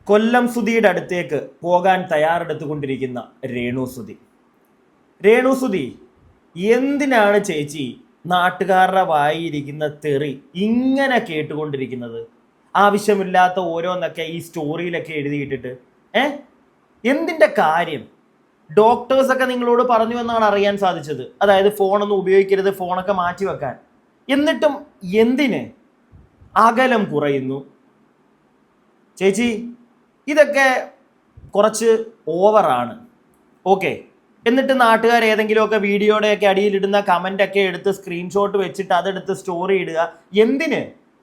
കൊല്ലം സുധിയുടെ അടുത്തേക്ക് പോകാൻ തയ്യാറെടുത്തുകൊണ്ടിരിക്കുന്ന രേണുസുധി. രേണുസുധി, എന്തിനാണ് ചേച്ചി നാട്ടുകാരുടെ വായിരിക്കുന്ന തെറി ഇങ്ങനെ കേട്ടുകൊണ്ടിരിക്കുന്നത്? ആവശ്യമില്ലാത്ത ഓരോന്നൊക്കെ ഈ സ്റ്റോറിയിലൊക്കെ എഴുതിയിട്ടിട്ട് എന്തിൻ്റെ കാര്യം? ഡോക്ടേഴ്സൊക്കെ നിങ്ങളോട് പറഞ്ഞു എന്നാണ് അറിയാൻ സാധിച്ചത്. അതായത് ഫോണൊന്നും ഉപയോഗിക്കരുത്, ഫോണൊക്കെ മാറ്റി വെക്കാൻ. എന്നിട്ടും എന്തിന് അകലം കുറയുന്നു? ചേച്ചി, ഇതൊക്കെ കുറച്ച് ഓവറാണ്. ഓക്കെ, എന്നിട്ട് നാട്ടുകാർ ഏതെങ്കിലുമൊക്കെ വീഡിയോയുടെയൊക്കെ അടിയിലിടുന്ന കമൻ്റൊക്കെ എടുത്ത് സ്ക്രീൻഷോട്ട് വെച്ചിട്ട് അതെടുത്ത് സ്റ്റോറി ഇടുക.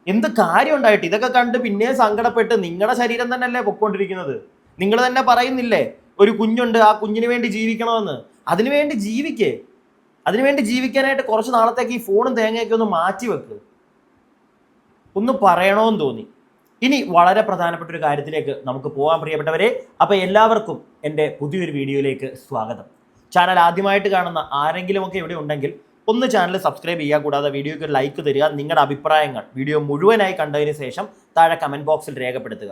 എന്ത് കാര്യം ഉണ്ടായിട്ട്? ഇതൊക്കെ കണ്ട് പിന്നെ സങ്കടപ്പെട്ട് നിങ്ങളുടെ ശരീരം തന്നെയല്ലേ പൊയ്ക്കൊണ്ടിരിക്കുന്നത്. നിങ്ങൾ തന്നെ പറയുന്നില്ലേ ഒരു കുഞ്ഞുണ്ട്, ആ കുഞ്ഞിന് വേണ്ടി ജീവിക്കണമെന്ന്. അതിനുവേണ്ടി ജീവിക്കേ. അതിനുവേണ്ടി ജീവിക്കാനായിട്ട് കുറച്ച് നാളത്തേക്ക് ഈ ഫോണും തേങ്ങയൊക്കെ ഒന്ന് മാറ്റി വെക്ക്. ഒന്ന് പറയണമെന്ന് തോന്നി. ഇനി വളരെ പ്രധാനപ്പെട്ട ഒരു കാര്യത്തിലേക്ക് നമുക്ക് പോകാൻ, പ്രിയപ്പെട്ടവരെ. അപ്പോൾ എല്ലാവർക്കും എൻ്റെ പുതിയൊരു വീഡിയോയിലേക്ക് സ്വാഗതം. ചാനൽ ആദ്യമായിട്ട് കാണുന്ന ആരെങ്കിലുമൊക്കെ ഇവിടെ ഉണ്ടെങ്കിൽ ഒന്ന് ചാനൽ സബ്സ്ക്രൈബ് ചെയ്യുക. കൂടാതെ വീഡിയോയ്ക്ക് ഒരു ലൈക്ക് തരിക. നിങ്ങളുടെ അഭിപ്രായങ്ങൾ വീഡിയോ മുഴുവനായി കണ്ടതിന് ശേഷം താഴെ കമൻറ്റ് ബോക്സിൽ രേഖപ്പെടുത്തുക.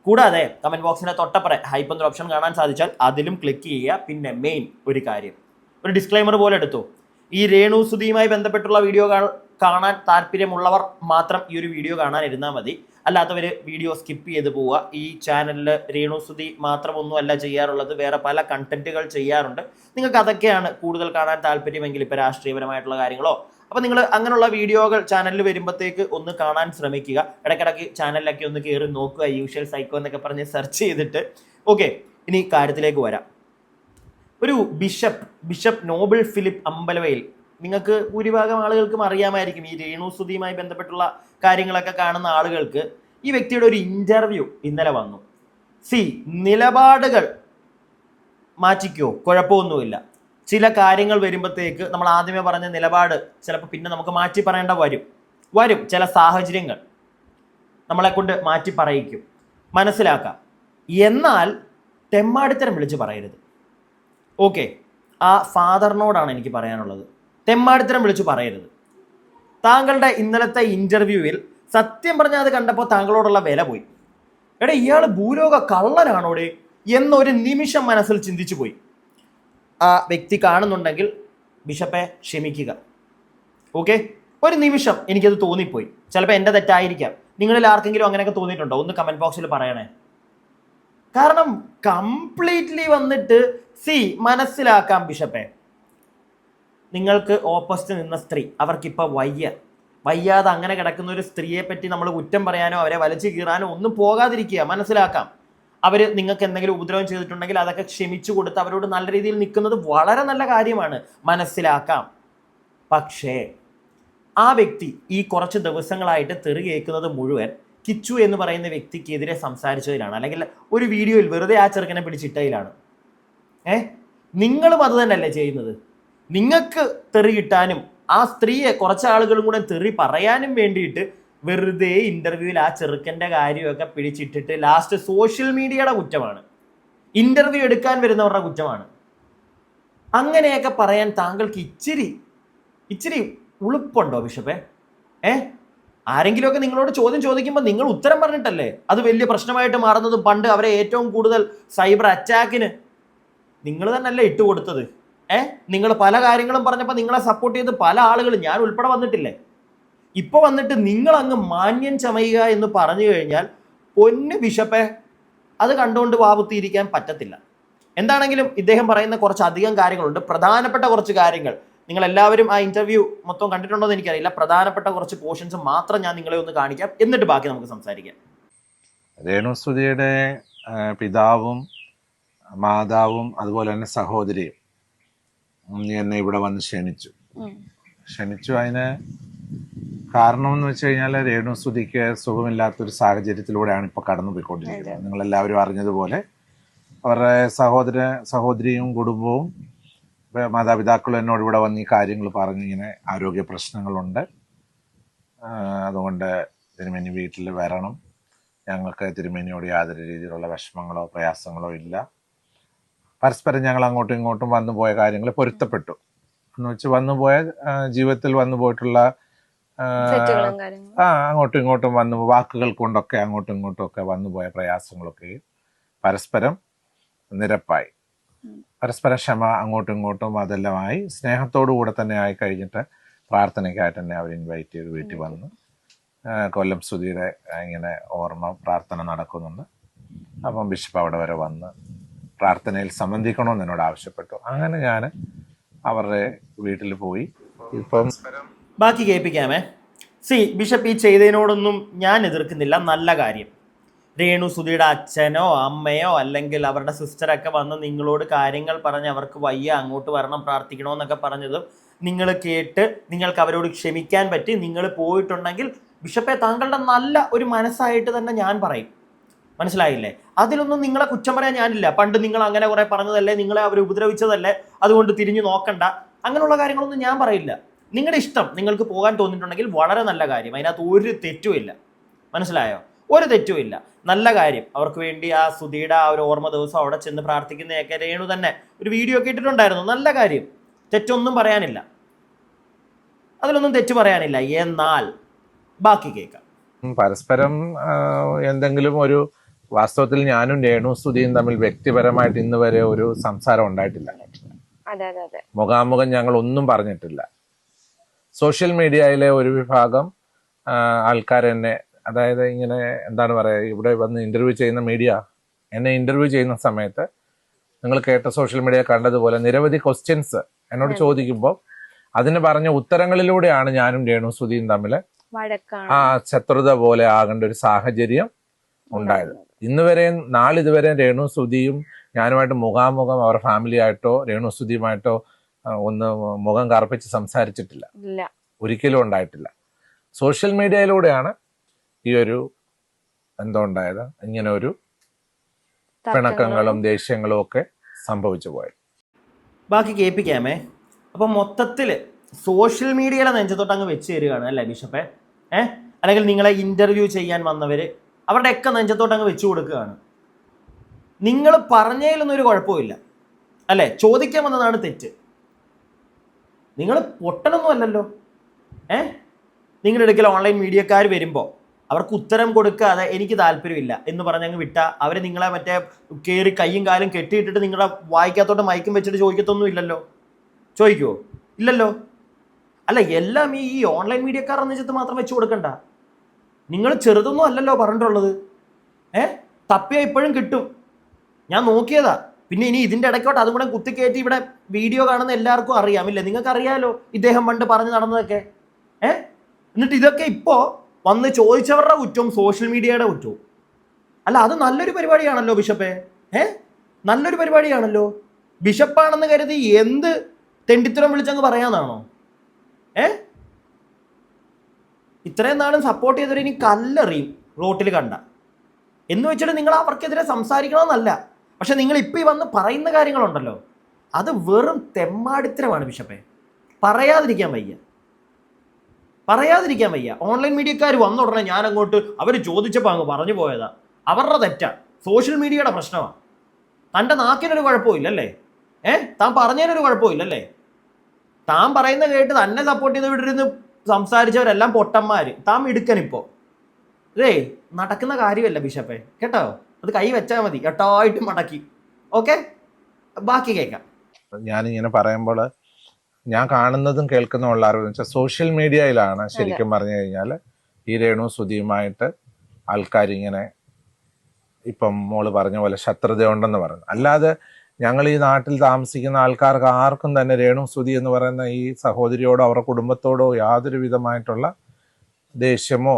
കൂടാതെ കമൻറ്റ് ബോക്സിൻ്റെ തൊട്ടപ്പുറം ഹൈപ്പ് എന്നൊരു ഓപ്ഷൻ കാണാൻ സാധിച്ചാൽ അതിലും ക്ലിക്ക് ചെയ്യുക. പിന്നെ മെയിൻ ഒരു കാര്യം, ഒരു ഡിസ്ക്ലൈമർ പോലെ എടുത്തു. ഈ രേണുസുധിയുമായി ബന്ധപ്പെട്ടുള്ള വീഡിയോ കാണാൻ താല്പര്യമുള്ളവർ മാത്രം ഈ ഒരു വീഡിയോ കാണാൻ ഇരുന്നാൽ മതി. അല്ലാത്തവർ വീഡിയോ സ്കിപ്പ് ചെയ്ത് പോവുക. ഈ ചാനലിൽ രേണുസുധി മാത്രമൊന്നുമല്ല ചെയ്യാറുള്ളത്, വേറെ പല കണ്ടന്റുകൾ ചെയ്യാറുണ്ട്. നിങ്ങൾക്ക് അതൊക്കെയാണ് കൂടുതൽ കാണാൻ താല്പര്യമെങ്കിൽ, ഇപ്പോൾ രാഷ്ട്രീയപരമായിട്ടുള്ള കാര്യങ്ങളോ, അപ്പോൾ നിങ്ങൾ അങ്ങനെയുള്ള വീഡിയോകൾ ചാനലിൽ വരുമ്പോഴത്തേക്ക് ഒന്ന് കാണാൻ ശ്രമിക്കുക. ഇടയ്ക്കിടയ്ക്ക് ചാനലിലൊക്കെ ഒന്ന് കയറി നോക്കുക, യൂഷ്വൽ സൈക്കോ എന്നൊക്കെ പറഞ്ഞ് സെർച്ച് ചെയ്തിട്ട്. ഓക്കെ, ഇനി കാര്യത്തിലേക്ക് വരാം. ഒരു ബിഷപ്പ് നോബിൾ ഫിലിപ്പ് അമ്പലവയൽ, നിങ്ങൾക്ക് ഭൂരിഭാഗം ആളുകൾക്കും അറിയാമായിരിക്കും. ഈ രേണുസുധിയുമായി ബന്ധപ്പെട്ടുള്ള കാര്യങ്ങളൊക്കെ കാണുന്ന ആളുകൾക്ക് ഈ വ്യക്തിയുടെ ഒരു ഇൻ്റർവ്യൂ ഇന്നലെ വന്നു. നിലപാടുകൾ മാറ്റിക്കോ, കുഴപ്പമൊന്നുമില്ല. ചില കാര്യങ്ങൾ വരുമ്പോഴത്തേക്ക് നമ്മൾ ആദ്യമേ പറഞ്ഞ നിലപാട് ചിലപ്പോൾ പിന്നെ നമുക്ക് മാറ്റി പറയേണ്ട വരും ചില സാഹചര്യങ്ങൾ നമ്മളെ കൊണ്ട് മാറ്റി പറയിക്കും, മനസ്സിലാക്കാം. എന്നാൽ തെമ്മാടിത്തരം വിളിച്ച് പറയരുത്. ഓക്കെ, ആ ഫാദറിനോടാണ് എനിക്ക് പറയാനുള്ളത്. തെമ്മാടിത്തരം വിളിച്ച് പറയരുത്. താങ്കളുടെ ഇന്നലത്തെ ഇൻ്റർവ്യൂവിൽ സത്യം പറഞ്ഞാൽ അത് കണ്ടപ്പോൾ താങ്കളോടുള്ള വില പോയി. ഇയാൾ ഭൂലോക കള്ളനാണോടെ എന്നൊരു നിമിഷം മനസ്സിൽ ചിന്തിച്ചു പോയി. ആ വ്യക്തി കാണുന്നുണ്ടെങ്കിൽ ബിഷപ്പെ ക്ഷമിക്കുക. ഓക്കെ, ഒരു നിമിഷം എനിക്കത് തോന്നിപ്പോയി. ചിലപ്പോൾ എൻ്റെ തെറ്റായിരിക്കാം. നിങ്ങളിൽ ആർക്കെങ്കിലും അങ്ങനെയൊക്കെ തോന്നിയിട്ടുണ്ടോ? ഒന്ന് കമൻറ്റ് ബോക്സിൽ പറയണേ. കാരണം കംപ്ലീറ്റ്ലി വന്നിട്ട് മനസ്സിലാക്കാം ബിഷപ്പെ, നിങ്ങൾക്ക് ഓപ്പോസിറ്റ് നിന്ന സ്ത്രീ അവർക്കിപ്പോൾ വയ്യാതെ അങ്ങനെ കിടക്കുന്ന ഒരു സ്ത്രീയെ പറ്റി നമ്മൾ കുറ്റം പറയാനോ അവരെ വലിച്ചു കീറാനോ ഒന്നും പോകാതിരിക്കുക. മനസ്സിലാക്കാം, അവർ നിങ്ങൾക്ക് എന്തെങ്കിലും ഉപദ്രവം ചെയ്തിട്ടുണ്ടെങ്കിൽ അതൊക്കെ ക്ഷമിച്ചു കൊടുത്ത് അവരോട് നല്ല രീതിയിൽ നിൽക്കുന്നത് വളരെ നല്ല കാര്യമാണ്, മനസ്സിലാക്കാം. പക്ഷേ ആ വ്യക്തി ഈ കുറച്ച് ദിവസങ്ങളായിട്ട് തെറി കേൾക്കുന്നത് മുഴുവൻ കിച്ചു എന്ന് പറയുന്ന വ്യക്തിക്കെതിരെ സംസാരിച്ചതിലാണ്, അല്ലെങ്കിൽ ഒരു വീഡിയോയിൽ വെറുതെ ആ ചെറുക്കനെ പിടിച്ചിട്ടതിലാണ്. നിങ്ങളും അത് തന്നെയല്ലേ ചെയ്യുന്നത്? നിങ്ങൾക്ക് തെറി കിട്ടാനും ആ സ്ത്രീയെ കുറച്ചാളുകളും കൂടെ തെറി പറയാനും വേണ്ടിയിട്ട് വെറുതെ ഇന്റർവ്യൂവിൽ ആ ചെറുക്കൻ്റെ കാര്യമൊക്കെ പിടിച്ചിട്ടിട്ട് ലാസ്റ്റ് സോഷ്യൽ മീഡിയയുടെ കുറ്റമാണ്, ഇന്റർവ്യൂ എടുക്കാൻ വരുന്നവരുടെ കുറ്റമാണ്. അങ്ങനെയൊക്കെ പറയാൻ താങ്കൾക്ക് ഇച്ചിരി ഉളുപ്പുണ്ടോ ബിഷപ്പേ? ആരെങ്കിലുമൊക്കെ നിങ്ങളോട് ചോദ്യം ചോദിക്കുമ്പോൾ നിങ്ങൾ ഉത്തരം പറഞ്ഞിട്ടല്ലേ അത് വലിയ പ്രശ്നമായിട്ട് മാറുന്നതും. പണ്ട് അവരെ ഏറ്റവും കൂടുതൽ സൈബർ അറ്റാക്കിന് നിങ്ങൾ തന്നെയല്ലേ ഇട്ടുകൊടുത്തത്. നിങ്ങൾ പല കാര്യങ്ങളും പറഞ്ഞപ്പോൾ നിങ്ങളെ സപ്പോർട്ട് ചെയ്ത് പല ആളുകളും, ഞാൻ ഉൾപ്പെടെ വന്നിട്ടില്ലേ. ഇപ്പോൾ വന്നിട്ട് നിങ്ങൾ അങ്ങ് മാന്യം ചമയുക എന്ന് പറഞ്ഞു കഴിഞ്ഞാൽ പൊന്ന് ബിഷപ്പെ, അത് കണ്ടുകൊണ്ട് വാവുത്തിയിരിക്കാൻ പറ്റത്തില്ല. എന്താണെങ്കിലും ഇദ്ദേഹം പറയുന്ന കുറച്ച് അധികം കാര്യങ്ങളുണ്ട്, പ്രധാനപ്പെട്ട കുറച്ച് കാര്യങ്ങൾ. നിങ്ങൾ എല്ലാവരും ആ ഇന്റർവ്യൂ മൊത്തം കണ്ടിട്ടുണ്ടോ എന്ന് എനിക്കറിയില്ല. പ്രധാനപ്പെട്ട കുറച്ച് പോർഷൻസ് മാത്രം ഞാൻ നിങ്ങളെ ഒന്ന് കാണിക്കാം, എന്നിട്ട് ബാക്കി നമുക്ക് സംസാരിക്കാം. രേണുസുധിയുടെ പിതാവും മാതാവും അതുപോലെ തന്നെ സഹോദരിയും എന്നെ ഇവിടെ വന്ന് ക്ഷണിച്ചു. അതിന് കാരണം എന്ന് വെച്ച് കഴിഞ്ഞാൽ രേണുസുധിക്ക് സുഖമില്ലാത്തൊരു സാഹചര്യത്തിലൂടെയാണ് ഇപ്പോൾ കടന്നു പോയിക്കൊണ്ടിരിക്കുന്നത്. നിങ്ങളെല്ലാവരും അറിഞ്ഞതുപോലെ അവരുടെ സഹോദരിയും കുടുംബവും മാതാപിതാക്കളും എന്നോട് ഇവിടെ വന്ന് ഈ കാര്യങ്ങൾ പറഞ്ഞ് ഇങ്ങനെ ആരോഗ്യ പ്രശ്നങ്ങളുണ്ട്, അതുകൊണ്ട് തിരുമേനി വീട്ടിൽ വരണം, ഞങ്ങൾക്ക് തിരുമേനിയോട് യാതൊരു രീതിയിലുള്ള വിഷമങ്ങളോ പ്രയാസങ്ങളോ ഇല്ല. പരസ്പരം ഞങ്ങൾ അങ്ങോട്ടും ഇങ്ങോട്ടും വന്നു പോയ കാര്യങ്ങൾ പൊരുത്തപ്പെട്ടു എന്ന് വെച്ച് വന്നുപോയ ജീവിതത്തിൽ വന്നു പോയിട്ടുള്ള അങ്ങോട്ടും ഇങ്ങോട്ടും വന്നു വാക്കുകൾ കൊണ്ടൊക്കെ അങ്ങോട്ടും ഇങ്ങോട്ടും ഒക്കെ വന്നുപോയ പ്രയാസങ്ങളൊക്കെ പരസ്പരം നിരപ്പായി, പരസ്പരം ക്ഷമ അങ്ങോട്ടും ഇങ്ങോട്ടും അതെല്ലാമായി സ്നേഹത്തോടു കൂടെ തന്നെ ആയി കഴിഞ്ഞിട്ട് പ്രാർത്ഥനയ്ക്കായിട്ട് തന്നെ അവർ ഇൻവൈറ്റ് ചെയ്ത് വീട്ടിൽ വന്ന് കൊല്ലം സ്തുതിയുടെ ഇങ്ങനെ ഓർമ്മ പ്രാർത്ഥന നടക്കുന്നുണ്ട്. അപ്പം ബിഷപ്പ് അവിടെ വരെ വന്ന് പ്രാർത്ഥനയിൽ സംബന്ധിക്കണമെന്ന് എന്നോട് ആവശ്യപ്പെട്ടു. അങ്ങനെ ഞാൻ അവരുടെ വീട്ടിൽ പോയി. ഇപ്പം ബാക്കി കേൾപ്പിക്കാമേ. ബിഷപ്പ് ഈ ചെയ്തതിനോടൊന്നും ഞാൻ എതിർക്കുന്നില്ല, നല്ല കാര്യം. രേണു സുധിയുടെ അച്ഛനോ അമ്മയോ അല്ലെങ്കിൽ അവരുടെ സിസ്റ്ററൊക്കെ വന്ന് നിങ്ങളോട് കാര്യങ്ങൾ പറഞ്ഞ് അവർക്ക് വയ്യ അങ്ങോട്ട് വരണം പ്രാർത്ഥിക്കണമെന്നൊക്കെ പറഞ്ഞതും നിങ്ങൾ കേട്ട് നിങ്ങൾക്ക് അവരോട് ക്ഷമിക്കാൻ പറ്റി നിങ്ങൾ പോയിട്ടുണ്ടെങ്കിൽ ബിഷപ്പെ താങ്കളുടെ നല്ല ഒരു മനസ്സായിട്ട് തന്നെ ഞാൻ പറയും. മനസ്സിലായില്ലേ? അതിലൊന്നും നിങ്ങളെ കുറ്റം പറയാൻ ഞാനില്ല. പണ്ട് നിങ്ങൾ അങ്ങനെ കുറെ പറഞ്ഞതല്ലേ, നിങ്ങളെ അവർ ഉപദ്രവിച്ചതല്ലേ, അതുകൊണ്ട് തിരിഞ്ഞു നോക്കണ്ട, അങ്ങനെയുള്ള കാര്യങ്ങളൊന്നും ഞാൻ പറയില്ല. നിങ്ങളുടെ ഇഷ്ടം, നിങ്ങൾക്ക് പോകാൻ തോന്നിയിട്ടുണ്ടെങ്കിൽ വളരെ നല്ല കാര്യം, അതിനകത്ത് ഒരു തെറ്റുമില്ല. മനസ്സിലായോ? ഒരു തെറ്റുമില്ല, നല്ല കാര്യം. അവർക്ക് വേണ്ടി ആ സുധിയുടെ ആ ഒരു ഓർമ്മ ദിവസം അവിടെ ചെന്ന് പ്രാർത്ഥിക്കുന്നതൊക്കെ രേണു തന്നെ ഒരു വീഡിയോ ഒക്കെ ഇട്ടിട്ടുണ്ടായിരുന്നു. നല്ല കാര്യം, തെറ്റൊന്നും പറയാനില്ല, അതിലൊന്നും തെറ്റ് പറയാനില്ല. എന്നാൽ ബാക്കി കേൾക്കാം. പരസ്പരം എന്തെങ്കിലും ഒരു വാസ്തവത്തിൽ ഞാനും രേണു സുധിയും തമ്മിൽ വ്യക്തിപരമായിട്ട് ഇന്ന് വരെ ഒരു സംസാരം ഉണ്ടായിട്ടില്ല. മുഖാമുഖം ഞങ്ങൾ ഒന്നും പറഞ്ഞിട്ടില്ല. സോഷ്യൽ മീഡിയയിലെ ഒരു വിഭാഗം ആൾക്കാർ എന്നെ, അതായത് ഇങ്ങനെ എന്താണ് പറയുക, ഇവിടെ വന്ന് ഇന്റർവ്യൂ ചെയ്യുന്ന മീഡിയ എന്നെ ഇന്റർവ്യൂ ചെയ്യുന്ന സമയത്ത് നിങ്ങൾ കേട്ട സോഷ്യൽ മീഡിയ കണ്ടതുപോലെ നിരവധി ക്വസ്റ്റ്യൻസ് എന്നോട് ചോദിക്കുമ്പോൾ അതിന് പറഞ്ഞ ഉത്തരങ്ങളിലൂടെയാണ് ഞാനും രേണു സുധിയും തമ്മിൽ ആ ശത്രുത പോലെ ആകേണ്ട ഒരു സാഹചര്യം ഉണ്ടായത്. നാളിതുവരെ രേണു സുധിയും ഞാനുമായിട്ട് മുഖാമുഖം അവർ ഫാമിലി ആയിട്ടോ രേണു സുധിയുമായിട്ടോ ഒന്ന് മുഖം കറുപ്പിച്ച് സംസാരിച്ചിട്ടില്ല, ഒരിക്കലും ഉണ്ടായിട്ടില്ല. സോഷ്യൽ മീഡിയയിലൂടെയാണ് ഈ ഒരു ഉണ്ടായത്, ഇങ്ങനെ ഒരു പിണക്കങ്ങളും ദേഷ്യങ്ങളും ഒക്കെ സംഭവിച്ചു പോയത്. ബാക്കി കേൾപ്പിക്കാമേ. അപ്പം മൊത്തത്തിൽ സോഷ്യൽ മീഡിയയിലെ നെഞ്ചത്തോട്ട് അങ്ങ് വെച്ച് തരികയാണ് അല്ലേ ബിഷപ്പേ? അല്ലെങ്കിൽ നിങ്ങളെ ഇന്റർവ്യൂ ചെയ്യാൻ വന്നവർ അവരുടെയൊക്കെ നെഞ്ചത്തോട്ട് അങ്ങ് വെച്ചു കൊടുക്കുകയാണ്. നിങ്ങൾ പറഞ്ഞതിലൊന്നും ഒരു കുഴപ്പമില്ല അല്ലേ, ചോദിക്കാൻ വന്നതാണ് തെറ്റ്. നിങ്ങൾ പൊട്ടനൊന്നും അല്ലല്ലോ. നിങ്ങളുടെ ഇടയ്ക്കൽ ഓൺലൈൻ മീഡിയക്കാർ വരുമ്പോൾ അവർക്ക് ഉത്തരം കൊടുക്കാതെ എനിക്ക് താല്പര്യമില്ല എന്ന് പറഞ്ഞങ്ങ് വിട്ടാൽ അവർ നിങ്ങളെ മറ്റേ കയറി കയ്യും കാലും കെട്ടിയിട്ടിട്ട് നിങ്ങളുടെ വായിക്കാത്തോട്ട് മയക്കും വെച്ചിട്ട് ചോദിക്കത്തൊന്നും ഇല്ലല്ലോ. ചോദിക്കുമോ? ഇല്ലല്ലോ. അല്ല, എല്ലാം ഈ ഓൺലൈൻ മീഡിയക്കാർ എന്നുവെച്ചിട്ട് മാത്രം വെച്ച് കൊടുക്കണ്ട. നിങ്ങൾ ചെറുതൊന്നും അല്ലല്ലോ പറഞ്ഞിട്ടുള്ളത്. തപ്പിയാൽ ഇപ്പോഴും കിട്ടും, ഞാൻ നോക്കിയതാ. പിന്നെ ഇനി ഇതിൻ്റെ ഇടയ്ക്കോട്ട് അതും കൂടെ കുത്തിക്കയറ്റി ഇവിടെ വീഡിയോ കാണുന്ന എല്ലാവർക്കും അറിയാമില്ലേ, നിങ്ങൾക്ക് അറിയാലോ ഇദ്ദേഹം പണ്ട് പറഞ്ഞു നടന്നതൊക്കെ. എന്നിട്ട് ഇതൊക്കെ ഇപ്പോൾ വന്ന് ചോദിച്ചവരുടെ കുറ്റവും സോഷ്യൽ മീഡിയയുടെ കുറ്റവും. അല്ല, അത് നല്ലൊരു പരിപാടിയാണല്ലോ ബിഷപ്പേ. നല്ലൊരു പരിപാടിയാണല്ലോ. ബിഷപ്പാണെന്ന് കരുതി എന്ത് തെണ്ടിത്തരം വിളിച്ചങ്ങ് പറയാന്നാണോ? ഇത്രയും നാളും സപ്പോർട്ട് ചെയ്തവർ ഇനി കല്ലെറിയും റോട്ടിൽ കണ്ട എന്ന് വെച്ചിട്ട് നിങ്ങൾ അവർക്കെതിരെ സംസാരിക്കണമെന്നല്ല. പക്ഷെ നിങ്ങൾ ഇപ്പം ഈ വന്ന് പറയുന്ന കാര്യങ്ങളുണ്ടല്ലോ, അത് വെറും തെമ്മാടിത്തരമാണ് ബിഷപ്പേ. പറയാതിരിക്കാൻ വയ്യ. ഓൺലൈൻ മീഡിയക്കാർ വന്ന ഉടനെ ഞാൻ അങ്ങോട്ട് അവർ ചോദിച്ചപ്പോൾ അങ്ങ് പറഞ്ഞു പോയതാ. അവരുടെ തെറ്റാ, സോഷ്യൽ മീഡിയയുടെ പ്രശ്നമാണ്. തൻ്റെ നാക്കിനൊരു കുഴപ്പമില്ലല്ലേ? താൻ പറഞ്ഞതിനൊരു കുഴപ്പമില്ലല്ലേ? താൻ പറയുന്ന കേട്ട് തന്നെ സപ്പോർട്ട് ചെയ്ത് വിട്ടിരുന്ന് സംസാരിച്ചവരെല്ലാം പൊട്ടന്മാർ. താൻ മിടുക്കനിപ്പോൾ. നടക്കുന്ന കാര്യമല്ല ബിഷപ്പേ, കേട്ടോ? അത് കൈ വെച്ചാൽ മതി, കേട്ടോയിട്ട് മടക്കി. ഓക്കെ, ബാക്കി കേൾക്കാം. ഞാനിങ്ങനെ പറയുമ്പോൾ ഞാൻ കാണുന്നതും കേൾക്കുന്നതും അറിവെന്ന് വെച്ചാൽ സോഷ്യൽ മീഡിയയിലാണ് ശരിക്കും പറഞ്ഞു കഴിഞ്ഞാൽ ഈ രേണു സുധിയുമായിട്ട് ആൾക്കാരിങ്ങനെ ഇപ്പം മോള് പറഞ്ഞ പോലെ ശത്രുതയുണ്ടെന്ന് പറഞ്ഞു. അല്ലാതെ ഞങ്ങൾ ഈ നാട്ടിൽ താമസിക്കുന്ന ആൾക്കാർക്ക് ആർക്കും തന്നെ രേണു സുധി എന്ന് പറയുന്ന ഈ സഹോദരിയോടോ അവരുടെ കുടുംബത്തോടോ യാതൊരു വിധമായിട്ടുള്ള ദേഷ്യമോ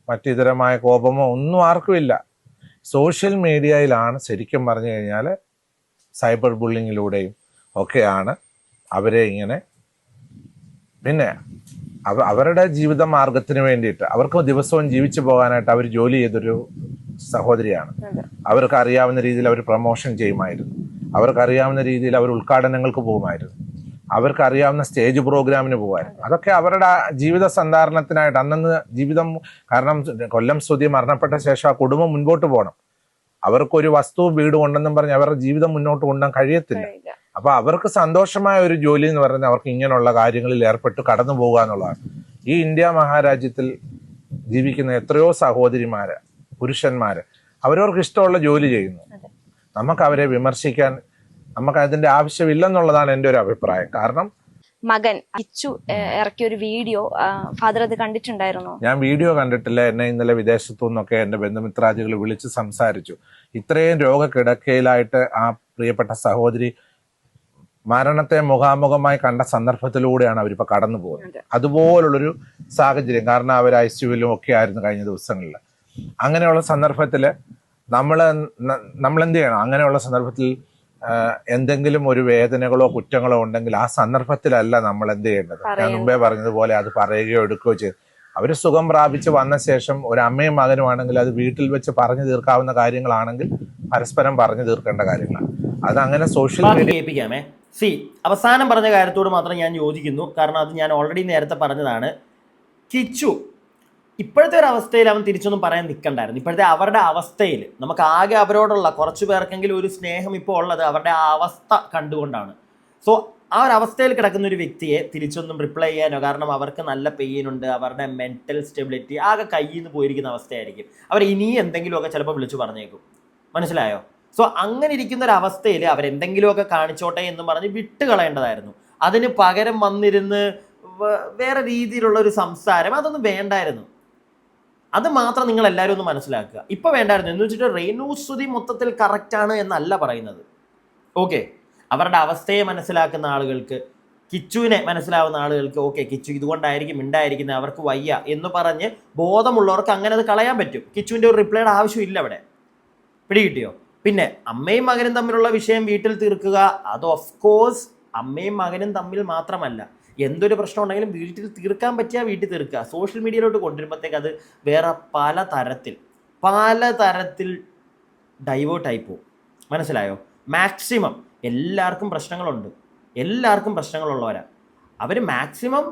മറ്റിതരമായ കോപമോ ഒന്നും ആർക്കുമില്ല. സോഷ്യൽ മീഡിയയിലാണ് ശരിക്കും പറഞ്ഞു കഴിഞ്ഞാൽ സൈബർ ബുള്ളിങ്ങിലൂടെയും ഒക്കെയാണ് അവരെ ഇങ്ങനെ, പിന്നെ അവരുടെ ജീവിത മാർഗത്തിന് വേണ്ടിയിട്ട് അവർക്ക് ദിവസവും ജീവിച്ചു പോകാനായിട്ട് അവർ ജോലി ചെയ്തൊരു സഹോദരിയാണ്. അവർക്ക് അറിയാവുന്ന രീതിയിൽ അവർ പ്രൊമോഷൻ ചെയ്യുമായിരുന്നു, അവർക്ക് അറിയാവുന്ന രീതിയിൽ അവർ ഉദ്ഘാടനങ്ങൾക്ക് പോകുമായിരുന്നു, അവർക്ക് അറിയാവുന്ന സ്റ്റേജ് പ്രോഗ്രാമിന് പോകുമായിരുന്നു. അതൊക്കെ അവരുടെ ജീവിത സന്ധാരണത്തിനായിട്ട് അന്നന്ന് ജീവിതം. കാരണം കൊല്ലം സ്തുതി മരണപ്പെട്ട ശേഷം ആ കുടുംബം മുൻപോട്ട് പോകണം. അവർക്കൊരു വസ്തുവും വീടും ഉണ്ടെന്നും പറഞ്ഞ് അവരുടെ ജീവിതം മുന്നോട്ട് കൊണ്ടുപോകാൻ കഴിയത്തില്ല. അപ്പൊ അവർക്ക് സന്തോഷമായ ഒരു ജോലി എന്ന് പറയുന്നത് അവർക്ക് ഇങ്ങനെയുള്ള കാര്യങ്ങളിൽ ഏർപ്പെട്ട് കടന്നു പോകുക എന്നുള്ളതാണ്. ഈ ഇന്ത്യ മഹാരാജ്യത്തിൽ ജീവിക്കുന്ന എത്രയോ സഹോദരിമാര്, പുരുഷന്മാര് അവരവർക്ക് ഇഷ്ടമുള്ള ജോലി ചെയ്യുന്നു. നമുക്ക് അവരെ വിമർശിക്കാൻ നമുക്ക് അതിന്റെ ആവശ്യമില്ലെന്നുള്ളതാണ് എൻ്റെ ഒരു അഭിപ്രായം. കാരണം മകൻ കിച്ചു ഇറക്കിയ ഒരു വീഡിയോ ഫാദർ അത് കണ്ടിട്ടുണ്ടായിരുന്നോ? ഞാൻ വീഡിയോ കണ്ടിട്ടില്ല. എന്നെ ഇന്നലെ വിദേശത്തു നിന്നൊക്കെ എൻ്റെ ബന്ധുമിത്രാദികൾ വിളിച്ച് സംസാരിച്ചു. ഇത്രയും രോഗക്കിടക്കയിലായിട്ട് ആ പ്രിയപ്പെട്ട സഹോദരി മരണത്തെ മുഖാമുഖമായി കണ്ട സന്ദർഭത്തിലൂടെയാണ് അവരിപ്പോൾ കടന്നു പോകുന്നത്. അതുപോലുള്ളൊരു സാഹചര്യം. കാരണം അവർ ICUവിലും ഒക്കെ ആയിരുന്നു കഴിഞ്ഞ ദിവസങ്ങളിൽ. അങ്ങനെയുള്ള സന്ദർഭത്തിൽ നമ്മൾ എന്ത് ചെയ്യണം? അങ്ങനെയുള്ള സന്ദർഭത്തിൽ എന്തെങ്കിലും ഒരു വേദനകളോ കുറ്റങ്ങളോ ഉണ്ടെങ്കിൽ ആ സന്ദർഭത്തിലല്ല നമ്മൾ എന്ത് ചെയ്യേണ്ടത്. ഞാൻ മുമ്പേ പറഞ്ഞതുപോലെ അത് പറയുകയോ എടുക്കുകയോ ചെയ്ത് അവർ സുഖം പ്രാപിച്ച് വന്ന ശേഷം ഒരു അമ്മയും മകനുമാണെങ്കിൽ അത് വീട്ടിൽ വെച്ച് പറഞ്ഞു തീർക്കാവുന്ന കാര്യങ്ങളാണെങ്കിൽ പരസ്പരം പറഞ്ഞു തീർക്കേണ്ട കാര്യങ്ങളാണ്. അതങ്ങനെ സോഷ്യൽ മീഡിയ കേൾപ്പിക്കാമേ. അവസാനം പറഞ്ഞ കാര്യത്തോട് മാത്രം ഞാൻ യോജിക്കുന്നു. കാരണം അത് ഞാൻ ഓൾറെഡി നേരത്തെ പറഞ്ഞതാണ്. കിച്ചു ഇപ്പോഴത്തെ ഒരു അവസ്ഥയിൽ അവൻ തിരിച്ചൊന്നും പറയാൻ നിൽക്കണ്ടായിരുന്നു. ഇപ്പോഴത്തെ അവരുടെ അവസ്ഥയിൽ നമുക്ക് ആകെ അവരോടുള്ള കുറച്ചു പേർക്കെങ്കിലും ഒരു സ്നേഹം ഇപ്പോൾ ഉള്ളത് അവരുടെ ആ അവസ്ഥ കണ്ടുകൊണ്ടാണ്. സോ ആ ഒരു അവസ്ഥയിൽ കിടക്കുന്ന ഒരു വ്യക്തിയെ തിരിച്ചൊന്നും റിപ്ലൈ ചെയ്യാനോ, കാരണം അവർക്ക് നല്ല പെയിനുണ്ട്, അവരുടെ മെന്റൽ സ്റ്റെബിലിറ്റി ആകെ കയ്യിൽ നിന്ന് പോയിരിക്കുന്ന അവസ്ഥയായിരിക്കും. അവർ ഇനി എന്തെങ്കിലുമൊക്കെ ചിലപ്പോൾ വിളിച്ചു പറഞ്ഞേക്കും. മനസ്സിലായോ? സോ അങ്ങനെ ഇരിക്കുന്ന ഒരു അവസ്ഥയിൽ അവരെന്തെങ്കിലുമൊക്കെ കാണിച്ചോട്ടെ എന്ന് പറഞ്ഞ് വിട്ടുകളയേണ്ടതായിരുന്നു. അതിന് പകരം വന്നിരുന്ന് വേറെ രീതിയിലുള്ള ഒരു സംസാരം അതൊന്നും വേണ്ടായിരുന്നു. അത് മാത്രം നിങ്ങൾ എല്ലാവരും ഒന്ന് മനസ്സിലാക്കുക. ഇപ്പം വേണ്ടായിരുന്നു എന്ന് വെച്ചിട്ട് രേണുസുതി മൊത്തത്തിൽ കറക്റ്റാണ് എന്നല്ല പറയുന്നത്. ഓക്കെ, അവരുടെ അവസ്ഥയെ മനസ്സിലാക്കുന്ന ആളുകൾക്ക്, കിച്ചുവിനെ മനസ്സിലാവുന്ന ആളുകൾക്ക് ഓക്കെ കിച്ചു ഇതുകൊണ്ടായിരിക്കും ഉണ്ടായിരിക്കുന്നത്, അവർക്ക് വയ്യ എന്ന് പറഞ്ഞ് ബോധമുള്ളവർക്ക് അങ്ങനെ അത് കളയാൻ പറ്റും. കിച്ചുവിൻ്റെ ഒരു റിപ്ലൈയുടെ ആവശ്യമില്ല അവിടെ. പിടികിട്ടിയോ? പിന്നെ അമ്മയും മകനും തമ്മിലുള്ള വിഷയം വീട്ടിൽ തീർക്കുക, അത് ഓഫ് കോഴ്സ് അമ്മയും മകനും തമ്മിൽ മാത്രമല്ല, എന്തൊരു പ്രശ്നം ഉണ്ടെങ്കിലും വീട്ടിൽ തീർക്കാൻ പറ്റിയാൽ വീട്ടിൽ തീർക്കുക. സോഷ്യൽ മീഡിയയിലോട്ട് കൊണ്ടുവരുമ്പോഴത്തേക്ക് അത് വേറെ പലതരത്തിൽ ഡൈവേർട്ടായി പോകും. മനസ്സിലായോ? മാക്സിമം എല്ലാവർക്കും പ്രശ്നങ്ങളുള്ളവരാണ് അവർ. Maximum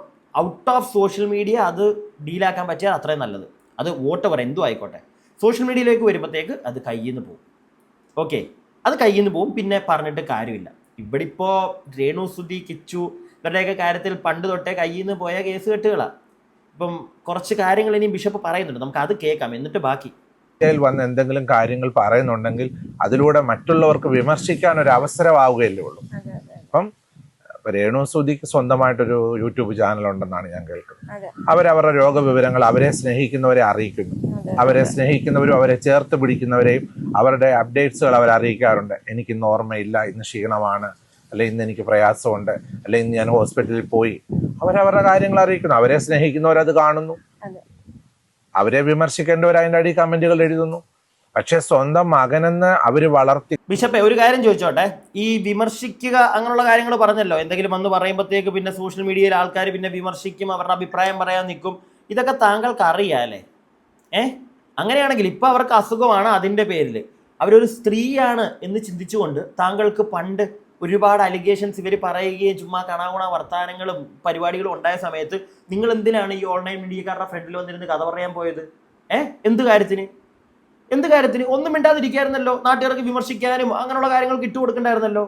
out of social media അത് ഡീലാക്കാൻ പറ്റിയാൽ അത്രയും നല്ലത്. അത് വോട്ടവർ എന്തും ആയിക്കോട്ടെ. സോഷ്യൽ മീഡിയയിലേക്ക് വരുമ്പോഴത്തേക്ക് അത് കയ്യിൽ നിന്ന് പോകും. ഓക്കെ, അത് കയ്യിൽ നിന്ന് പോകും. പിന്നെ പറഞ്ഞിട്ട് കാര്യമില്ല. ഇവിടെ ഇപ്പോൾ രേണുസുതി, കിച്ചു ഇവരുടെയൊക്കെ കാര്യത്തിൽ പണ്ട് തൊട്ടേ കയ്യിൽ നിന്ന് പോയ കേസ് കെട്ടുകളാണ്. ഇപ്പം കുറച്ച് കാര്യങ്ങൾ ഇനി ബിഷപ്പ് പറയുന്നുണ്ട്, നമുക്ക് അത് കേൾക്കാം, എന്നിട്ട് ബാക്കി. വന്ന് എന്തെങ്കിലും കാര്യങ്ങൾ പറയുന്നുണ്ടെങ്കിൽ അതിലൂടെ മറ്റുള്ളവർക്ക് വിമർശിക്കാൻ ഒരു അവസരമാവുകയല്ലേ ഉള്ളൂ. അപ്പം രേണുസുതിക്ക് സ്വന്തമായിട്ടൊരു യൂട്യൂബ് ചാനൽ ഉണ്ടെന്നാണ് ഞാൻ കേൾക്കുന്നത്. അവരവരുടെ രോഗവിവരങ്ങൾ അവരെ സ്നേഹിക്കുന്നവരെ അറിയിക്കുന്നു. അവരെ സ്നേഹിക്കുന്നവരും അവരെ ചേർത്ത് പിടിക്കുന്നവരെയും അവരുടെ അപ്ഡേറ്റ്സുകൾ അവർ അറിയിക്കാറുണ്ട്. എനിക്കിന്ന് ഓർമ്മയില്ല, ഇന്ന് ക്ഷീണമാണ്, അല്ലെ ഇന്ന് എനിക്ക് പ്രയാസമുണ്ട്, അല്ലെ ഇന്ന് ഞാൻ ഹോസ്പിറ്റലിൽ പോയി. അവരവരുടെ കാര്യങ്ങൾ അറിയിക്കുന്നു. അവരെ സ്നേഹിക്കുന്നവരത് കാണുന്നു. അവരെ വിമർശിക്കേണ്ടവർ അതിൻ്റെ അടി കമന്റുകൾ എഴുതുന്നു. പക്ഷെ സ്വന്തം മകനെന്ന് അവര് വളർത്തി. ബിഷപ്പേ, ഒരു കാര്യം ചോദിച്ചോട്ടെ, ഈ വിമർശിക്കുക അങ്ങനെയുള്ള കാര്യങ്ങൾ പറഞ്ഞല്ലോ, എന്തെങ്കിലും വന്ന് പറയുമ്പോഴത്തേക്ക് പിന്നെ സോഷ്യൽ മീഡിയയിൽ ആൾക്കാർ പിന്നെ വിമർശിക്കും, അവരുടെ അഭിപ്രായം പറയാൻ നിൽക്കും. ഇതൊക്കെ താങ്കൾക്ക് അറിയാല്ലേ? അങ്ങനെയാണെങ്കിൽ ഇപ്പം അവർക്ക് അസുഖമാണ്, അതിൻ്റെ പേരിൽ അവരൊരു സ്ത്രീയാണ് എന്ന് ചിന്തിച്ചുകൊണ്ട് താങ്കൾക്ക് പണ്ട് ഒരുപാട് അലിഗേഷൻസ് ഇവർ പറയുകയും ചുമ്മാ കണാകുണ വർത്തമാനങ്ങളും പരിപാടികളും ഉണ്ടായ സമയത്ത് നിങ്ങൾ എന്തിനാണ് ഈ ഓൺലൈൻ മീഡിയക്കാരുടെ ഫ്രണ്ടിൽ വന്നിരുന്ന് കഥ പറയാൻ പോയത്? എന്ത് കാര്യത്തിന് ഒന്നും മിണ്ടാതിരിക്കായിരുന്നല്ലോ? നാട്ടുകാർക്ക് വിമർശിക്കാനും അങ്ങനെയുള്ള കാര്യങ്ങൾക്ക് ഇട്ടുകൊടുക്കണ്ടായിരുന്നല്ലോ?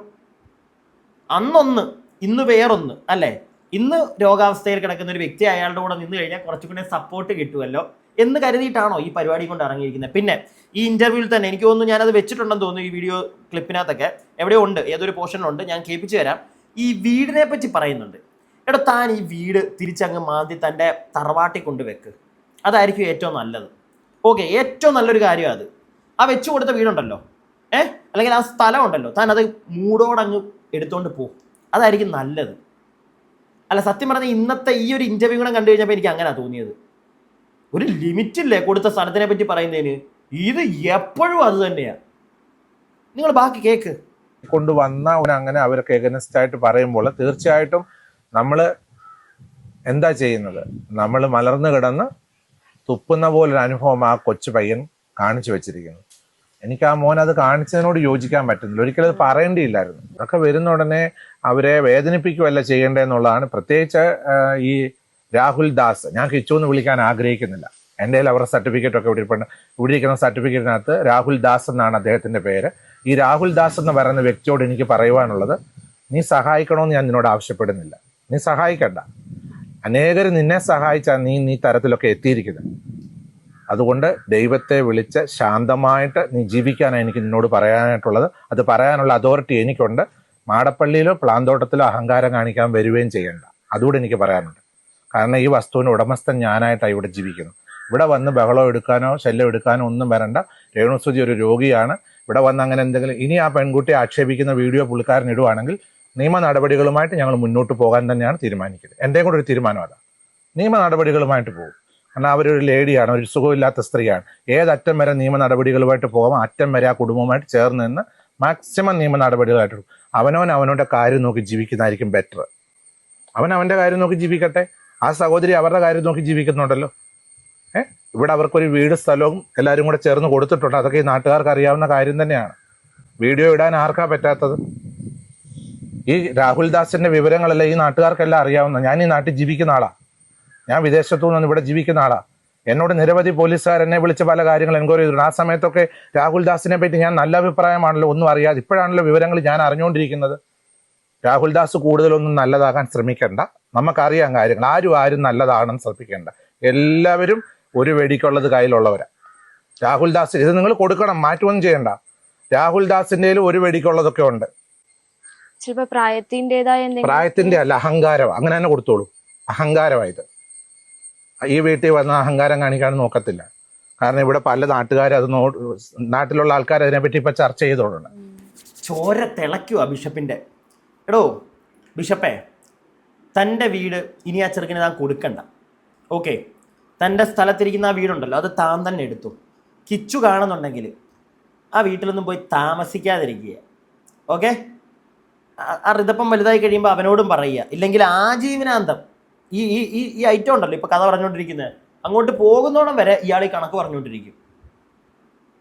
അന്നൊന്ന്, ഇന്ന് വേറൊന്ന് അല്ലേ? ഇന്ന് രോഗാവസ്ഥയിൽ കിടക്കുന്ന ഒരു വ്യക്തി അയാളുടെ കൂടെ നിന്ന് കഴിഞ്ഞാൽ കുറച്ചുകൂടെ സപ്പോർട്ട് കിട്ടുമല്ലോ എന്ന് കരുതിയിട്ടാണോ ഈ പരിപാടി കൊണ്ട് ഇറങ്ങിയിരിക്കുന്നത്? പിന്നെ ഈ ഇന്റർവ്യൂവിൽ തന്നെ എനിക്ക് തോന്നുന്നു, ഞാനത് വെച്ചിട്ടുണ്ടെന്ന് തോന്നുന്നു, ഈ വീഡിയോ ക്ലിപ്പിനകത്തൊക്കെ എവിടെയോ ഉണ്ട്, ഏതൊരു പോർഷനിലുണ്ട്, ഞാൻ കേൾപ്പിച്ചു തരാം. ഈ വീടിനെ പറ്റി പറയുന്നുണ്ട്. എടാ, താൻ ഈ വീട് തിരിച്ചങ്ങ് മാന്തി തൻ്റെ തറവാട്ടിൽ കൊണ്ട് വെക്ക്, അതായിരിക്കും ഏറ്റവും നല്ലത്. ഓക്കെ, ഏറ്റവും നല്ലൊരു കാര്യം അത്. ആ വെച്ചു കൊടുത്ത വീടുണ്ടല്ലോ, അല്ലെങ്കിൽ ആ സ്ഥലം ഉണ്ടല്ലോ, താൻ അത് മൂടോടങ്ങ് എടുത്തോണ്ട് പോകും, അതായിരിക്കും നല്ലത്. അല്ല, സത്യം പറഞ്ഞാൽ ഇന്നത്തെ ഈ ഒരു ഇന്റർവ്യൂ കൂടെ കണ്ടു കഴിഞ്ഞപ്പോൾ എനിക്ക് അങ്ങനെ തോന്നിയത്. ഒരു ലിമിറ്റില്ലേ കൊടുത്ത സ്ഥലത്തിനെ പറ്റി പറയുന്നതിന്? ഇത് എപ്പോഴും അത് തന്നെയാണ്. നിങ്ങൾ ബാക്കി കേക്ക് കൊണ്ടുവന്ന അങ്ങനെ അവർക്ക് എഗനസ്റ്റ് ആയിട്ട് പറയുമ്പോൾ തീർച്ചയായിട്ടും നമ്മൾ എന്താ ചെയ്യുന്നത്? നമ്മൾ മലർന്നു കിടന്ന് തുപ്പുന്ന പോലൊരു അനുഭവം ആ കൊച്ചു പയ്യൻ കാണിച്ചു വെച്ചിരിക്കുന്നു. എനിക്ക് ആ മോൻ അത് കാണിച്ചതിനോട് യോജിക്കാൻ പറ്റുന്നില്ല. ഒരിക്കലും അത് പറയേണ്ടിയില്ലായിരുന്നു. അതൊക്കെ വരുന്ന ഉടനെ അവരെ വേദനിപ്പിക്കുകയല്ല ചെയ്യേണ്ടതെന്നുള്ളതാണ്. പ്രത്യേകിച്ച് ഈ രാഹുൽ ദാസ്, ഞാൻ കിച്ചു എന്ന് വിളിക്കാൻ ആഗ്രഹിക്കുന്നില്ല. എൻ്റെ കയ്യിൽ അവരുടെ സർട്ടിഫിക്കറ്റ് ഒക്കെ ഇവിടെ ഇരിക്കുന്ന സർട്ടിഫിക്കറ്റിനകത്ത് രാഹുൽ ദാസ് എന്നാണ് അദ്ദേഹത്തിൻ്റെ പേര്. ഈ രാഹുൽ ദാസ് എന്ന് പറയുന്ന വ്യക്തിയോട് എനിക്ക് പറയുവാനുള്ളത്, നീ സഹായിക്കണമെന്ന് ഞാൻ നിന്നോട് ആവശ്യപ്പെടുന്നില്ല. നീ സഹായിക്കണ്ട. അനേകർ നിന്നെ സഹായിച്ചാണ് നീ തരത്തിലൊക്കെ എത്തിയിരിക്കുന്നത്. അതുകൊണ്ട് ദൈവത്തെ വിളിച്ച് ശാന്തമായിട്ട് നീ ജീവിക്കാനാണ് എനിക്ക് നിന്നോട് പറയാനായിട്ടുള്ളത്. അത് പറയാനുള്ള അതോറിറ്റി എനിക്കുണ്ട്. മാടപ്പള്ളിയിലോ പ്ലാന്തോട്ടത്തിലോ അഹങ്കാരം കാണിക്കാൻ വരികയും ചെയ്യണ്ട. അതുകൂടെ എനിക്ക് പറയാനുണ്ട്. കാരണം ഈ വസ്തുവിൻ്റെ ഉടമസ്ഥൻ ഞാനായിട്ടാണ് ഇവിടെ ജീവിക്കുന്നത്. ഇവിടെ വന്ന് ബഹളം എടുക്കാനോ ശല്യം എടുക്കാനോ ഒന്നും വരണ്ട. രേണുസുതി ഒരു രോഗിയാണ്. ഇവിടെ വന്ന് അങ്ങനെ എന്തെങ്കിലും ഇനി ആ പെൺകുട്ടിയെ ആക്ഷേപിക്കുന്ന വീഡിയോ പുള്ളിക്കാരൻ ഇടുവാണെങ്കിൽ നിയമ നടപടികളുമായിട്ട് ഞങ്ങൾ മുന്നോട്ട് പോകാൻ തന്നെയാണ് തീരുമാനിക്കുന്നത്. എൻ്റെയും കൂടെ ഒരു തീരുമാനം അതാണ്. നിയമ നടപടികളുമായിട്ട് പോകും. കാരണം അവരൊരു ലേഡിയാണ്, ഒരു സുഖമില്ലാത്ത സ്ത്രീയാണ്. ഏതറ്റം വരെ നിയമ നടപടികളുമായിട്ട് പോകാം, അറ്റം വരെ ആ കുടുംബവുമായിട്ട് ചേർന്ന് നിന്ന് മാക്സിമം നിയമ നടപടികളായിട്ട് അവനവൻ്റെ കാര്യം നോക്കി ജീവിക്കുന്നതായിരിക്കും ബെറ്റർ. അവൻ്റെ കാര്യം നോക്കി ജീവിക്കട്ടെ. ആ സഹോദരി അവരുടെ കാര്യം നോക്കി ജീവിക്കുന്നുണ്ടല്ലോ. ഇവിടെ അവർക്കൊരു വീട് സ്ഥലവും എല്ലാവരും കൂടെ ചേർന്ന് കൊടുത്തിട്ടുണ്ട്. അതൊക്കെ ഈ നാട്ടുകാർക്ക് അറിയാവുന്ന കാര്യം തന്നെയാണ്. വീഡിയോ ഇടാൻ ആർക്കാ പറ്റാത്തത്? ഈ രാഹുൽ ദാസിന്റെ വിവരങ്ങളെല്ലാം ഈ നാട്ടുകാർക്കെല്ലാം അറിയാവുന്ന. ഞാൻ ഈ നാട്ടിൽ ജീവിക്കുന്ന ആളാ. ഞാൻ വിദേശത്തു നിന്ന് ഇവിടെ ജീവിക്കുന്ന ആളാ. എന്നോട് നിരവധി പോലീസുകാർ എന്നെ വിളിച്ച് പല കാര്യങ്ങൾ എൻക്വയറി ചെയ്തിട്ടുണ്ട്. ആ സമയത്തൊക്കെ രാഹുൽ ദാസിനെ പറ്റി ഞാൻ നല്ല അഭിപ്രായമാണല്ലോ, ഒന്നും അറിയാതെ. ഇപ്പോഴാണല്ലോ വിവരങ്ങൾ ഞാൻ അറിഞ്ഞുകൊണ്ടിരിക്കുന്നത്. രാഹുൽ ദാസ് കൂടുതലൊന്നും നല്ലതാകാൻ ശ്രമിക്കേണ്ട. നമുക്കറിയാം കാര്യങ്ങൾ. ആരും നല്ലതാകണം ശ്രമിക്കേണ്ട. എല്ലാവരും ഒരു വെടിക്കുള്ളത് കയ്യിലുള്ളവരാ. രാഹുൽ ദാസ് ഇത് നിങ്ങൾ കൊടുക്കണം, മാറ്റമൊന്നും ചെയ്യണ്ട. രാഹുൽ ദാസിന്റെ ഒരു വെടിക്കുള്ളതൊക്കെ ഉണ്ട്. ചിലപ്പോ പ്രായത്തിന്റെ അല്ല, അഹങ്കാരം. അങ്ങനെ തന്നെ കൊടുത്തോളൂ. അഹങ്കാരമായത് ഈ വീട്ടിൽ വന്ന അഹങ്കാരം കാണിക്കാൻ നോക്കത്തില്ല. കാരണം ഇവിടെ പല നാട്ടുകാരും അത് നാട്ടിലുള്ള ആൾക്കാർ അതിനെപ്പറ്റി ഇപ്പൊ ചർച്ച ചെയ്തോളുണ്ട്. ചോര തിളയ്ക്കുക ബിഷപ്പിന്റെ. എടോ ബിഷപ്പേ, തൻ്റെ വീട് ഇനി ആ ചെറുക്കിന് താൻ കൊടുക്കണ്ട. ഓക്കെ, തൻ്റെ സ്ഥലത്തിരിക്കുന്ന ആ വീടുണ്ടല്ലോ, അത് താൻ തന്നെ എടുത്തു. കിച്ചു കാണുന്നുണ്ടെങ്കിൽ ആ വീട്ടിലൊന്നും പോയി താമസിക്കാതിരിക്കുക. ഓക്കെ, ആ ഋതപ്പം വലുതായി കഴിയുമ്പോൾ അവനോടും പറയുക. ഇല്ലെങ്കിൽ ആജീവനാന്തം ഈ ഈ ഈ ഐറ്റം ഉണ്ടല്ലോ ഇപ്പോൾ കഥ പറഞ്ഞുകൊണ്ടിരിക്കുന്നത്, അങ്ങോട്ട് പോകുന്നോണം വരെ ഇയാൾ ഈ കണക്ക് പറഞ്ഞുകൊണ്ടിരിക്കും.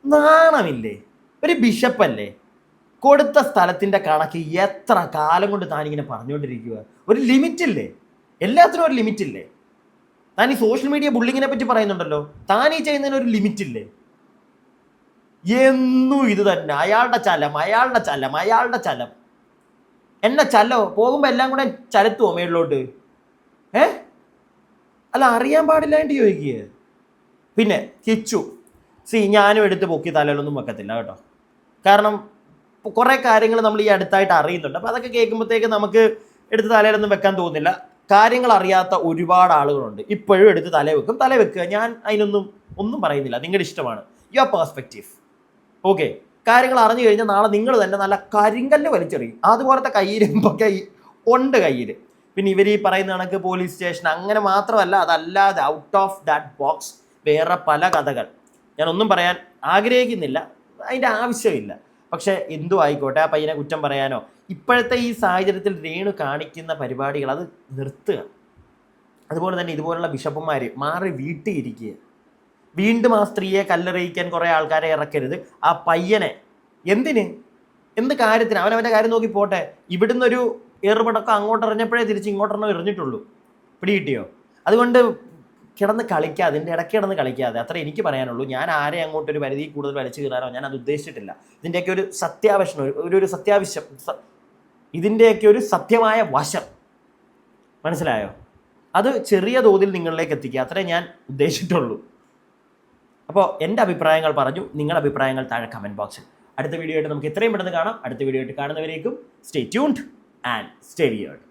നാണമില്ലേ? ഒരു ബിഷപ്പല്ലേ? കൊടുത്ത സ്ഥലത്തിൻ്റെ കണക്ക് എത്ര കാലം കൊണ്ട് താനിങ്ങനെ പറഞ്ഞുകൊണ്ടിരിക്കുക? ഒരു ലിമിറ്റില്ലേ? എല്ലാത്തിനും ഒരു ലിമിറ്റില്ലേ? താൻ ഈ സോഷ്യൽ മീഡിയ ബുള്ളിങ്ങിനെ പറ്റി പറയുന്നുണ്ടല്ലോ, താൻ ഈ ചെയ്യുന്നതിന് ഒരു ലിമിറ്റില്ലേ? എന്നും ഇത് തന്നെ. അയാളുടെ ചലം. എന്നെ ചലോ പോകുമ്പോൾ എല്ലാം കൂടെ ചലത്തുവോ മേളിലോട്ട്? അല്ല, അറിയാൻ പാടില്ലാണ്ട് ചോദിക്കുക. പിന്നെ കിച്ചു ഞാനും എടുത്ത് പൊക്കി തലയിലൊന്നും വെക്കത്തില്ല കേട്ടോ. കാരണം കുറേ കാര്യങ്ങൾ നമ്മൾ ഈ അടുത്തായിട്ട് അറിയുന്നുണ്ട്. അപ്പോൾ അതൊക്കെ കേൾക്കുമ്പോഴത്തേക്ക് നമുക്ക് എടുത്ത് തലയിലൊന്നും വെക്കാൻ തോന്നുന്നില്ല. കാര്യങ്ങൾ അറിയാത്ത ഒരുപാട് ആളുകളുണ്ട്. ഇപ്പോഴും എടുത്ത് തല വെക്കുക. ഞാൻ ഒന്നും പറയുന്നില്ല. നിങ്ങളുടെ ഇഷ്ടമാണ്, യുവർ പേഴ്സ്പെക്റ്റീവ്. ഓക്കെ, കാര്യങ്ങൾ അറിഞ്ഞു കഴിഞ്ഞാൽ നാളെ നിങ്ങൾ തന്നെ നല്ല കരിങ്കല്ല് വലിച്ചെറിയും. അതുപോലത്തെ കയ്യിലിമ്പൊക്കെ ഉണ്ട് കയ്യിൽ. പിന്നെ ഇവർ ഈ പറയുന്ന കണക്ക് പോലീസ് സ്റ്റേഷൻ അങ്ങനെ മാത്രമല്ല, അതല്ലാതെ ഔട്ട് ഓഫ് ദാറ്റ് ബോക്സ് വേറെ പല കഥകൾ. ഞാനൊന്നും പറയാൻ ആഗ്രഹിക്കുന്നില്ല, അതിൻ്റെ ആവശ്യമില്ല. പക്ഷേ എന്തു ആയിക്കോട്ടെ, ആ പയ്യനെ കുറ്റം പറയാനോ ഇപ്പോഴത്തെ ഈ സാഹചര്യത്തിൽ രേണു കാണിക്കുന്ന പരിപാടികൾ അത് നിർത്തുക. അതുപോലെ തന്നെ ഇതുപോലുള്ള ബിഷപ്പുമാർ മാറി വീട്ടിലിരിക്കുക. വീണ്ടും ആ സ്ത്രീയെ കല്ലെറിയിക്കാൻ കുറേ ആൾക്കാരെ ഇറക്കരുത്. ആ പയ്യനെ എന്ത് കാര്യത്തിന്? അവനവൻ്റെ കാര്യം നോക്കി പോട്ടെ. ഇവിടുന്ന് ഒരു ഏറുപടക്കം അങ്ങോട്ട് എറിഞ്ഞപ്പോഴേ തിരിച്ച് ഇങ്ങോട്ടെണ്ണം എറിഞ്ഞിട്ടുള്ളൂ. പിടികിട്ടിയോ? അതുകൊണ്ട് കിടന്ന് കളിക്കാതെ, അതിൻ്റെ ഇടയ്ക്ക് കിടന്ന് കളിക്കാതെ, അത്ര എനിക്ക് പറയാനുള്ളൂ. ഞാൻ ആരെ അങ്ങോട്ട് ഒരു പരിധി കൂടുതൽ വലിച്ചു കയറാനോ ഞാൻ അത് ഉദ്ദേശിച്ചിട്ടില്ല. ഇതിൻ്റെയൊക്കെ ഒരു സത്യാവശ്യം ഇതിൻ്റെയൊക്കെ ഒരു സത്യമായ വശം മനസ്സിലായോ? അത് ചെറിയ തോതിൽ നിങ്ങളിലേക്ക് എത്തിക്കുക, അത്രേ ഞാൻ ഉദ്ദേശിച്ചിട്ടുള്ളൂ. അപ്പോൾ എൻ്റെ അഭിപ്രായങ്ങൾ പറഞ്ഞു. നിങ്ങളുടെ അഭിപ്രായങ്ങൾ താഴെ കമൻറ്റ് ബോക്സിൽ. അടുത്ത വീഡിയോ ആയിട്ട് നമുക്ക് എത്രയും പെട്ടെന്ന് കാണാം. അടുത്ത വീഡിയോ ആയിട്ട് കാണുന്നവരേക്കും stay tuned and stay weird.